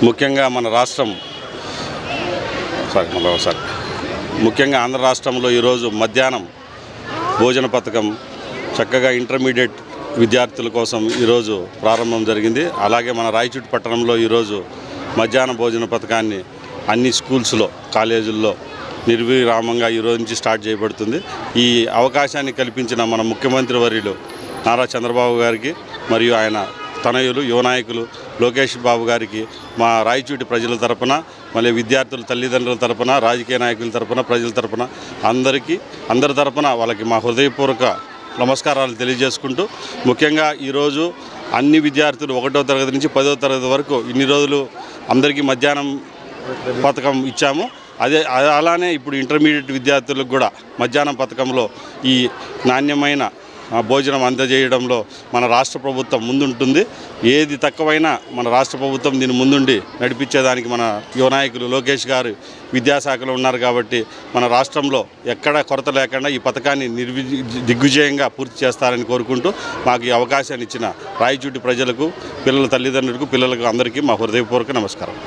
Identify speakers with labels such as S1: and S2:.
S1: ముఖ్యంగా మన రాష్ట్రం ముఖ్యంగా ఆంధ్ర రాష్ట్రంలో ఈరోజు మధ్యాహ్నం భోజన పథకం చక్కగా ఇంటర్మీడియట్ విద్యార్థుల కోసం ఈరోజు ప్రారంభం జరిగింది. అలాగే మన రాయచూటి పట్టణంలో ఈరోజు మధ్యాహ్న భోజన పథకాన్ని అన్ని స్కూల్స్లో, కాలేజీల్లో నిర్విరామంగా ఈరోజు నుంచి స్టార్ట్ చేయబడుతుంది. ఈ అవకాశాన్ని కల్పించిన మన ముఖ్యమంత్రి వర్యులు నారా చంద్రబాబు గారికి మరియు ఆయన తనయులు యువ నాయకులు లోకేష్ బాబు గారికి మా రాయచూటి ప్రజల తరపున, మళ్ళీ విద్యార్థుల తల్లిదండ్రుల తరపున, రాజకీయ నాయకుల తరపున, ప్రజల తరపున అందరి తరపున వాళ్ళకి మా హృదయపూర్వక నమస్కారాలు తెలియజేసుకుంటూ, ముఖ్యంగా ఈరోజు అన్ని విద్యార్థులు 1వ తరగతి నుంచి 10వ తరగతి వరకు ఇన్ని రోజులు అందరికీ మధ్యాహ్నం పథకం ఇచ్చాము. అలానే ఇప్పుడు ఇంటర్మీడియట్ విద్యార్థులకు కూడా మధ్యాహ్నం పథకంలో ఈ నాణ్యమైన భోజనం అందజేయడంలో మన రాష్ట్ర ప్రభుత్వం ముందుంటుంది. ఏది తక్కువైనా మన రాష్ట్ర ప్రభుత్వం దీన్ని ముందుండి నడిపించేదానికి మన యువ నాయకులు లోకేష్ గారు విద్యాశాఖలో ఉన్నారు కాబట్టి మన రాష్ట్రంలో ఎక్కడ కొరత లేకుండా ఈ పథకాన్ని దిగ్విజయంగా పూర్తి చేస్తారని కోరుకుంటూ, మాకు ఈ అవకాశాన్ని ఇచ్చిన రాయచూటి ప్రజలకు, పిల్లల తల్లిదండ్రులకు, పిల్లలకు అందరికీ మా హృదయపూర్వక నమస్కారం.